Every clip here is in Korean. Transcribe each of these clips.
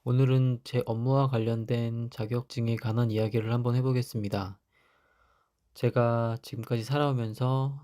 오늘은 제 업무와 관련된 자격증에 관한 이야기를 한번 해보겠습니다. 제가 지금까지 살아오면서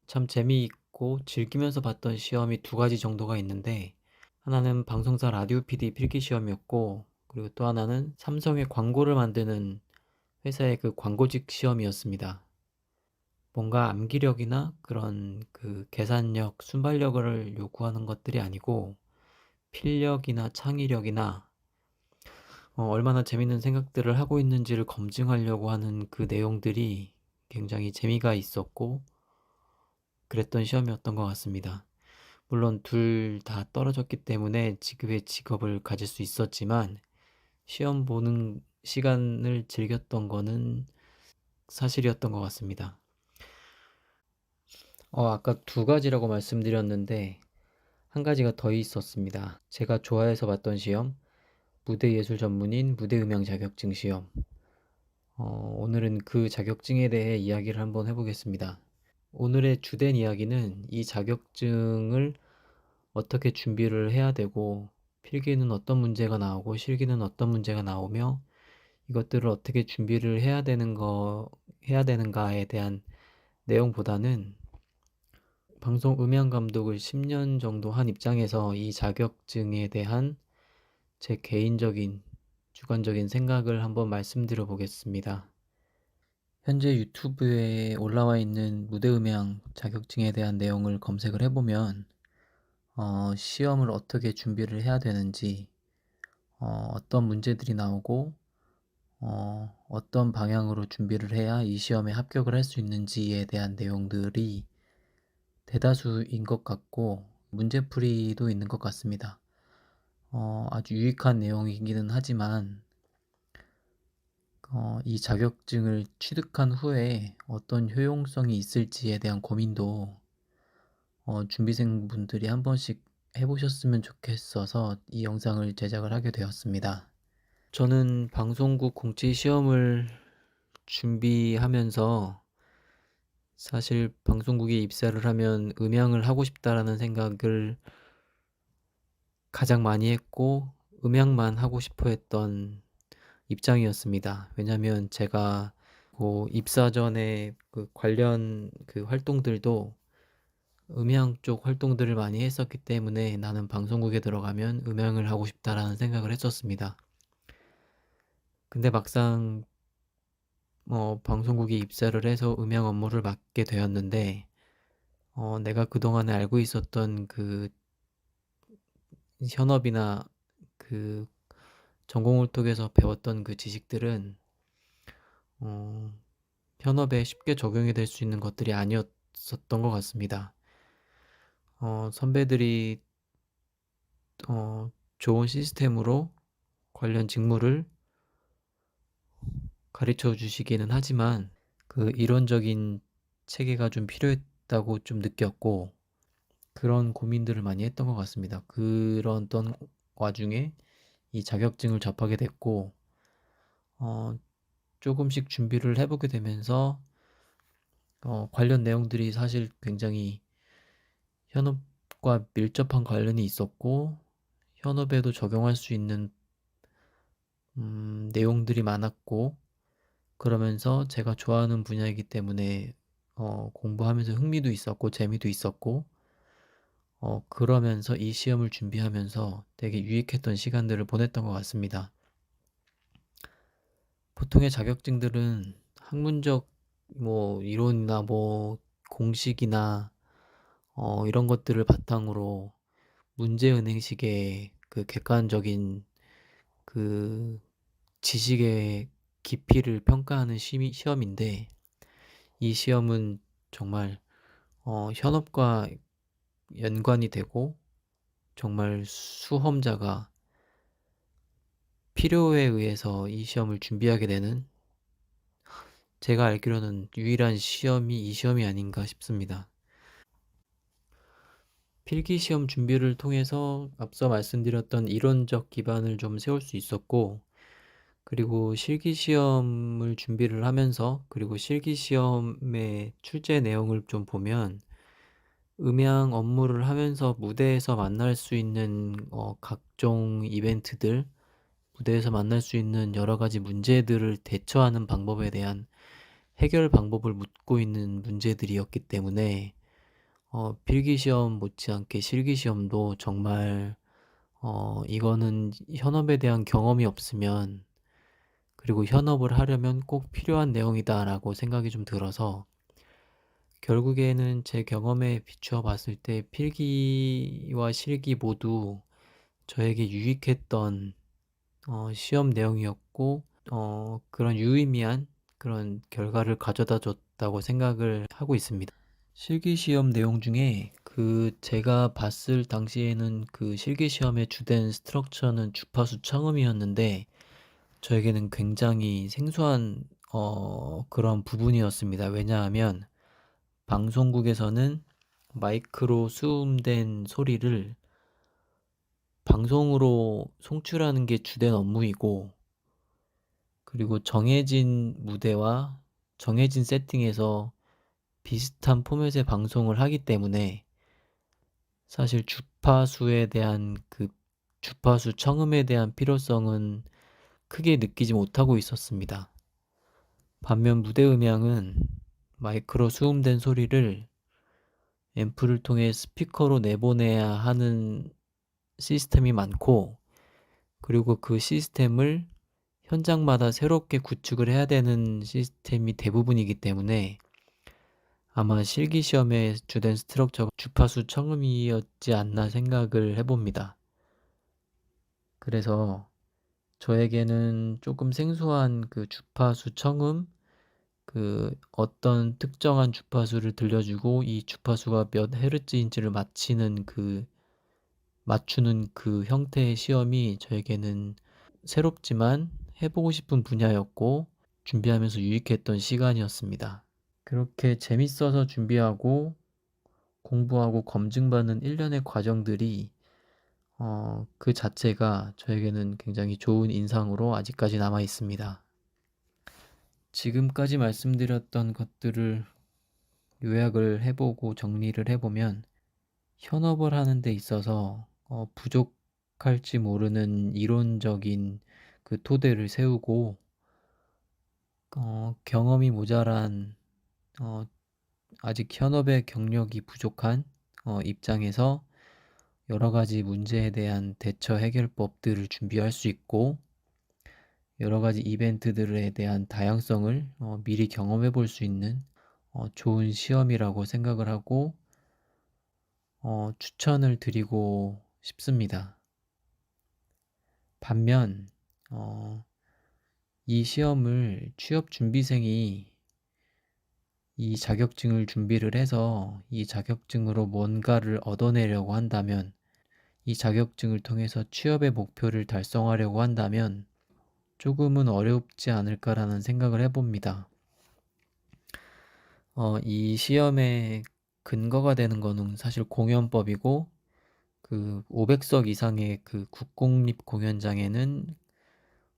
참 재미있고 즐기면서 봤던 시험이 두 가지 정도가 있는데, 하나는 방송사 라디오 PD 필기 시험이었고, 그리고 또 하나는 삼성의 광고를 만드는 회사의 그 광고직 시험이었습니다. 뭔가 암기력이나 그런 그 계산력, 순발력을 요구하는 것들이 아니고 필력이나 창의력이나 얼마나 재밌는 생각들을 하고 있는지를 검증하려고 하는 그 내용들이 굉장히 재미가 있었고 그랬던 시험이었던 것 같습니다. 물론 둘 다 떨어졌기 때문에 지금의 직업을 가질 수 있었지만 시험 보는 시간을 즐겼던 거는 사실이었던 것 같습니다. 아까 두 가지라고 말씀드렸는데 한 가지가 더 있었습니다. 제가 좋아해서 봤던 시험, 무대예술 전문인 무대음향 자격증 시험. 오늘은 그 자격증에 대해 이야기를 한번 해보겠습니다. 오늘의 주된 이야기는 이 자격증을 어떻게 준비를 해야 되고, 필기는 어떤 문제가 나오고, 실기는 어떤 문제가 나오며, 이것들을 어떻게 준비를 해야 되는가에 대한 내용보다는 방송 음향 감독을 10년 정도 한 입장에서 이 자격증에 대한 제 개인적인 주관적인 생각을 한번 말씀드려 보겠습니다. 현재 유튜브에 올라와 있는 무대음향 자격증에 대한 내용을 검색을 해보면 시험을 어떻게 준비를 해야 되는지, 어떤 문제들이 나오고 어떤 방향으로 준비를 해야 이 시험에 합격을 할 수 있는지에 대한 내용들이 대다수인 것 같고 문제풀이도 있는 것 같습니다. 아주 유익한 내용이기는 하지만 이 자격증을 취득한 후에 어떤 효용성이 있을지에 대한 고민도 준비생분들이 한 번씩 해보셨으면 좋겠어서 이 영상을 제작을 하게 되었습니다. 저는 방송국 공채 시험을 준비하면서 사실 방송국에 입사를 하면 음향을 하고 싶다라는 생각을 가장 많이 했고 음향만 하고 싶어 했던 입장이었습니다. 왜냐면 제가 입사 전에 그 관련 그 활동들도 음향 쪽 활동들을 많이 했었기 때문에 나는 방송국에 들어가면 음향을 하고 싶다라는 생각을 했었습니다. 근데 막상 방송국에 입사를 해서 음향 업무를 맡게 되었는데 내가 그동안에 알고 있었던 그 현업이나 그 전공을 통해서 배웠던 그 지식들은 어, 현업에 쉽게 적용이 될 수 있는 것들이 아니었었던 것 같습니다. 선배들이 좋은 시스템으로 관련 직무를 가르쳐 주시기는 하지만 그 이론적인 체계가 좀 필요했다고 좀 느꼈고 그런 고민들을 많이 했던 것 같습니다. 그런 와중에 이 자격증을 접하게 됐고 어, 조금씩 준비를 해보게 되면서 관련 내용들이 사실 굉장히 현업과 밀접한 관련이 있었고 현업에도 적용할 수 있는 내용들이 많았고 그러면서 제가 좋아하는 분야이기 때문에 공부하면서 흥미도 있었고 재미도 있었고 그러면서 이 시험을 준비하면서 되게 유익했던 시간들을 보냈던 것 같습니다. 보통의 자격증들은 학문적 이론이나 공식이나 이런 것들을 바탕으로 문제은행식의 그 객관적인 그 지식의 깊이를 평가하는 시험인데 이 시험은 정말 현업과 연관이 되고 정말 수험자가 필요에 의해서 이 시험을 준비하게 되는 제가 알기로는 유일한 시험이 이 시험이 아닌가 싶습니다. 필기시험 준비를 통해서 앞서 말씀드렸던 이론적 기반을 좀 세울 수 있었고 그리고 실기시험을 준비를 하면서 그리고 실기시험의 출제 내용을 좀 보면 음향 업무를 하면서 무대에서 만날 수 있는 각종 이벤트들, 무대에서 만날 수 있는 여러 가지 문제들을 대처하는 방법에 대한 해결 방법을 묻고 있는 문제들이었기 때문에 필기시험 못지않게 실기시험도 정말 이거는 현업에 대한 경험이 없으면, 그리고 현업을 하려면 꼭 필요한 내용이다라고 생각이 좀 들어서, 결국에는 제 경험에 비추어 봤을 때 필기와 실기 모두 저에게 유익했던 시험 내용이었고, 그런 유의미한 그런 결과를 가져다 줬다고 생각을 하고 있습니다. 실기시험 내용 중에 제가 봤을 당시에는 그 실기시험의 주된 스트럭처는 주파수 청음이었는데, 저에게는 굉장히 생소한 그런 부분이었습니다. 왜냐하면 방송국에서는 마이크로 수음된 소리를 방송으로 송출하는 게 주된 업무이고, 그리고 정해진 무대와 정해진 세팅에서 비슷한 포맷의 방송을 하기 때문에 사실 주파수에 대한 주파수 청음에 대한 필요성은 크게 느끼지 못하고 있었습니다. 반면 무대 음향은 마이크로 수음된 소리를 앰프를 통해 스피커로 내보내야 하는 시스템이 많고, 그리고 그 시스템을 현장마다 새롭게 구축을 해야 되는 시스템이 대부분이기 때문에 아마 실기시험의 주된 스트럭처가 주파수 청음이었지 않나 생각을 해봅니다. 그래서 저에게는 조금 생소한 그 주파수 청음, 어떤 특정한 주파수를 들려주고 이 주파수가 몇 헤르츠인지를 맞추는 그 형태의 시험이 저에게는 새롭지만 해보고 싶은 분야였고, 준비하면서 유익했던 시간이었습니다. 그렇게 재밌어서 준비하고 공부하고 검증받는 일련의 과정들이 그 자체가 저에게는 굉장히 좋은 인상으로 아직까지 남아 있습니다. 지금까지 말씀드렸던 것들을 요약을 해보고 정리를 해보면, 현업을 하는 데 있어서 부족할지 모르는 이론적인 그 토대를 세우고, 경험이 모자란, 아직 현업의 경력이 부족한 입장에서 여러 가지 문제에 대한 대처 해결법들을 준비할 수 있고, 여러 가지 이벤트들에 대한 다양성을 미리 경험해 볼 수 있는 좋은 시험이라고 생각을 하고 추천을 드리고 싶습니다. 반면 이 시험을 취업 준비생이 이 자격증을 준비를 해서 이 자격증으로 뭔가를 얻어내려고 한다면, 이 자격증을 통해서 취업의 목표를 달성하려고 한다면 조금은 어렵지 않을까라는 생각을 해봅니다. 이 시험의 근거가 되는 거는 사실 공연법이고, 그 500석 이상의 그 국공립 공연장에는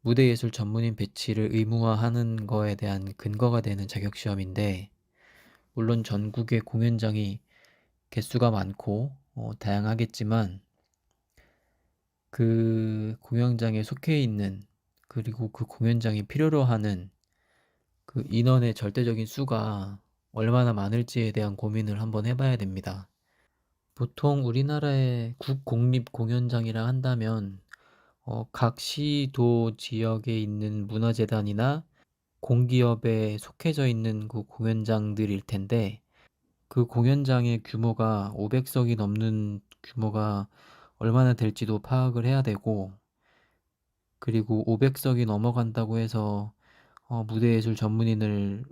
무대예술 전문인 배치를 의무화하는 거에 대한 근거가 되는 자격시험인데, 물론 전국의 공연장이 개수가 많고 다양하겠지만, 그 공연장에 속해 있는, 그리고 그 공연장이 필요로 하는 그 인원의 절대적인 수가 얼마나 많을지에 대한 고민을 한번 해봐야 됩니다. 보통 우리나라의 국공립 공연장이라 한다면 각 시도 지역에 있는 문화재단이나 공기업에 속해져 있는 그 공연장들일 텐데, 그 공연장의 규모가 500석이 넘는 규모가 얼마나 될지도 파악을 해야 되고, 그리고 500석이 넘어간다고 해서 무대예술 전문인을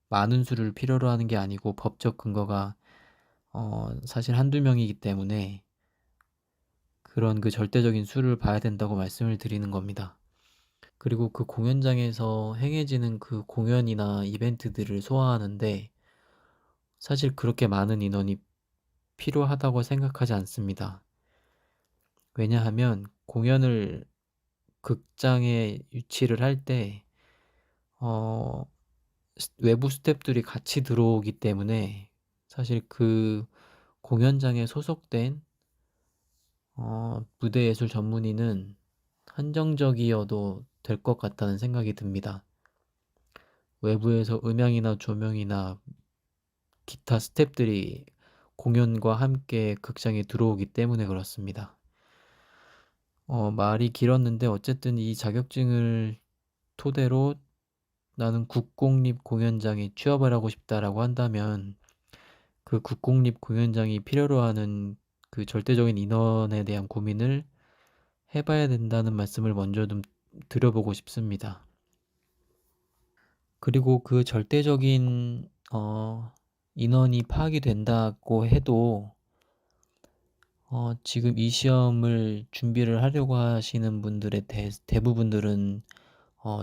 많은 수를 필요로 하는 게 아니고, 법적 근거가 사실 한두 명이기 때문에 그런 그 절대적인 수를 봐야 된다고 말씀을 드리는 겁니다. 그리고 그 공연장에서 행해지는 그 공연이나 이벤트들을 소화하는데 사실 그렇게 많은 인원이 필요하다고 생각하지 않습니다. 왜냐하면 공연을 극장에 유치를 할 때 외부 스태프들이 같이 들어오기 때문에, 사실 그 공연장에 소속된 무대예술 전문의는 한정적이어도 될 것 같다는 생각이 듭니다. 외부에서 음향이나 조명이나 기타 스태프들이 공연과 함께 극장에 들어오기 때문에 그렇습니다. 말이 길었는데 어쨌든 이 자격증을 토대로 나는 국공립 공연장에 취업을 하고 싶다라고 한다면 그 국공립 공연장이 필요로 하는 그 절대적인 인원에 대한 고민을 해봐야 된다는 말씀을 먼저 좀 드려보고 싶습니다. 그리고 그 절대적인 인원이 파악이 된다고 해도 지금 이 시험을 준비를 하려고 하시는 분들의 대부분들은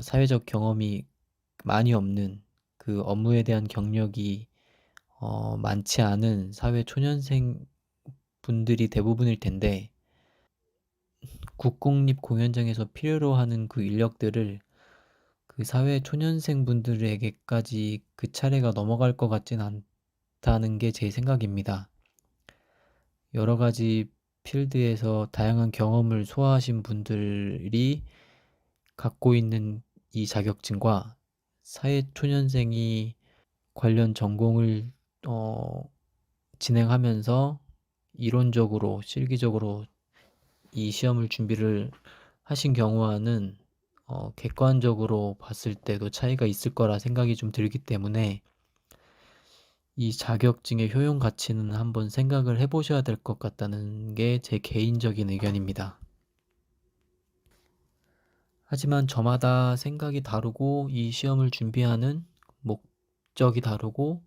사회적 경험이 많이 없는, 그 업무에 대한 경력이 많지 않은 사회 초년생 분들이 대부분일 텐데, 국공립 공연장에서 필요로 하는 그 인력들을 그 사회 초년생 분들에게까지 그 차례가 넘어갈 것 같진 않다는 게 제 생각입니다. 여러 가지 필드에서 다양한 경험을 소화하신 분들이 갖고 있는 이 자격증과 사회 초년생이 관련 전공을 진행하면서 이론적으로, 실기적으로 이 시험을 준비를 하신 경우와는 객관적으로 봤을 때도 차이가 있을 거라 생각이 좀 들기 때문에 이 자격증의 효용 가치는 한번 생각을 해보셔야 될 것 같다는 게 제 개인적인 의견입니다. 하지만 저마다 생각이 다르고 이 시험을 준비하는 목적이 다르고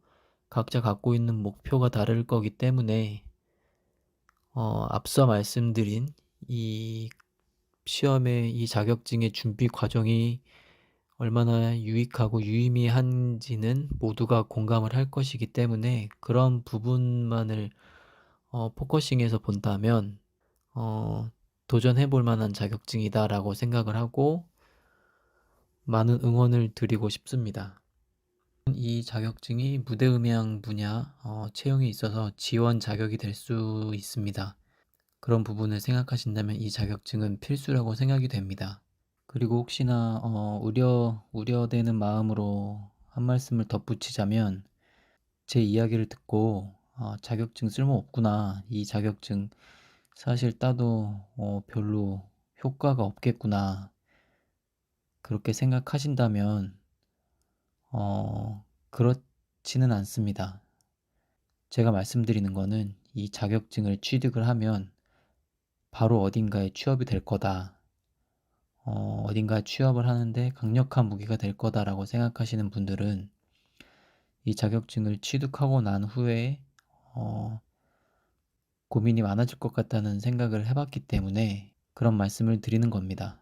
각자 갖고 있는 목표가 다를 거기 때문에 앞서 말씀드린 이 시험의 이 자격증의 준비 과정이 얼마나 유익하고 유의미한지는 모두가 공감을 할 것이기 때문에 그런 부분만을 포커싱해서 본다면 도전해 볼 만한 자격증이다라고 생각을 하고 많은 응원을 드리고 싶습니다. 이 자격증이 무대음향 분야 채용에 있어서 지원 자격이 될 수 있습니다. 그런 부분을 생각하신다면 이 자격증은 필수라고 생각이 됩니다. 그리고 혹시나 우려되는 마음으로 한 말씀을 덧붙이자면 제 이야기를 듣고 자격증 쓸모없구나, 이 자격증 사실 따도 별로 효과가 없겠구나, 그렇게 생각하신다면 그렇지는 않습니다. 제가 말씀드리는 거는 이 자격증을 취득을 하면 바로 어딘가에 취업이 될 거다, 어딘가에 취업을 하는데 강력한 무기가 될 거다라고 생각하시는 분들은 이 자격증을 취득하고 난 후에 고민이 많아질 것 같다는 생각을 해봤기 때문에 그런 말씀을 드리는 겁니다.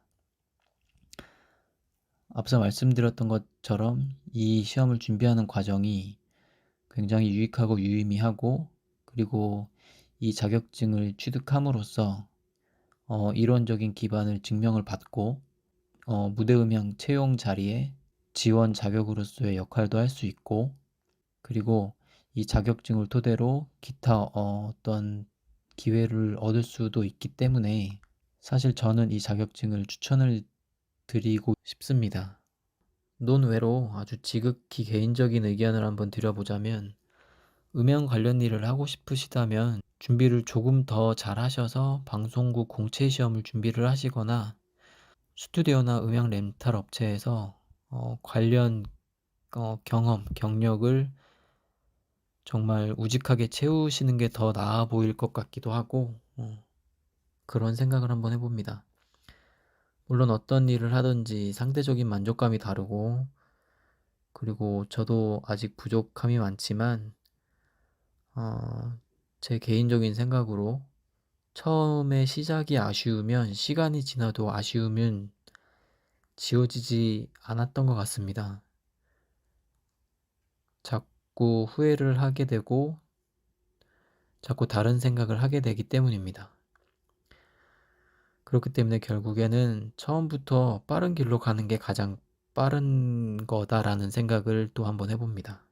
앞서 말씀드렸던 것처럼 이 시험을 준비하는 과정이 굉장히 유익하고 유의미하고, 그리고 이 자격증을 취득함으로써 이론적인 기반을 증명을 받고 무대음향 채용 자리에 지원 자격으로서의 역할도 할 수 있고, 그리고 이 자격증을 토대로 기타 어떤 기회를 얻을 수도 있기 때문에 사실 저는 이 자격증을 추천을 드리고 싶습니다. 논외로 아주 지극히 개인적인 의견을 한번 드려보자면, 음향 관련 일을 하고 싶으시다면 준비를 조금 더 잘 하셔서 방송국 공채 시험을 준비를 하시거나 스튜디오나 음향 렌탈 업체에서 관련 경험, 경력을 정말 우직하게 채우시는 게 더 나아 보일 것 같기도 하고, 그런 생각을 한번 해봅니다. 물론 어떤 일을 하든지 상대적인 만족감이 다르고, 그리고 저도 아직 부족함이 많지만 제 개인적인 생각으로 처음에 시작이 아쉬우면 시간이 지나도 아쉬움은 지워지지 않았던 것 같습니다. 자꾸 후회를 하게 되고 자꾸 다른 생각을 하게 되기 때문입니다. 그렇기 때문에 결국에는 처음부터 빠른 길로 가는 게 가장 빠른 거다라는 생각을 또 한번 해봅니다.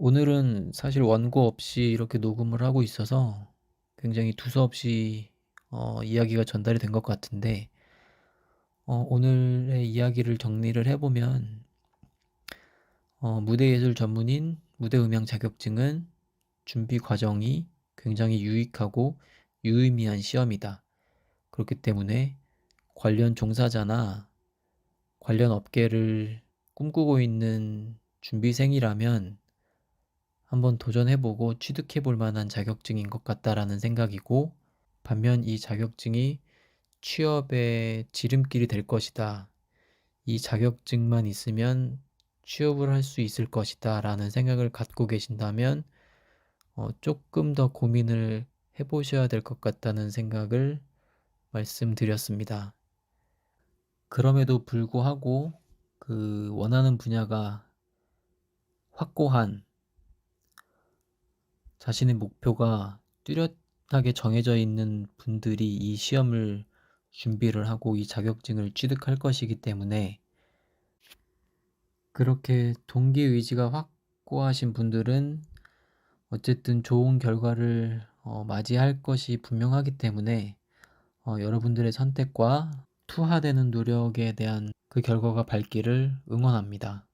오늘은 사실 원고 없이 이렇게 녹음을 하고 있어서 굉장히 두서없이 이야기가 전달이 된 것 같은데, 오늘의 이야기를 정리를 해보면, 무대예술 전문인 무대음향 자격증은 준비 과정이 굉장히 유익하고 유의미한 시험이다. 그렇기 때문에 관련 종사자나 관련 업계를 꿈꾸고 있는 준비생이라면 한번 도전해보고 취득해볼 만한 자격증인 것 같다라는 생각이고, 반면 이 자격증이 취업의 지름길이 될 것이다. 이 자격증만 있으면 취업을 할 수 있을 것이다 라는 생각을 갖고 계신다면 조금 더 고민을 해보셔야 될 것 같다는 생각을 말씀드렸습니다. 그럼에도 불구하고 그 원하는 분야가 확고한 자신의 목표가 뚜렷하게 정해져 있는 분들이 이 시험을 준비를 하고 이 자격증을 취득할 것이기 때문에, 그렇게 동기 의지가 확고하신 분들은 어쨌든 좋은 결과를 맞이할 것이 분명하기 때문에 여러분들의 선택과 투하되는 노력에 대한 그 결과가 밝기를 응원합니다.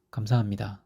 감사합니다.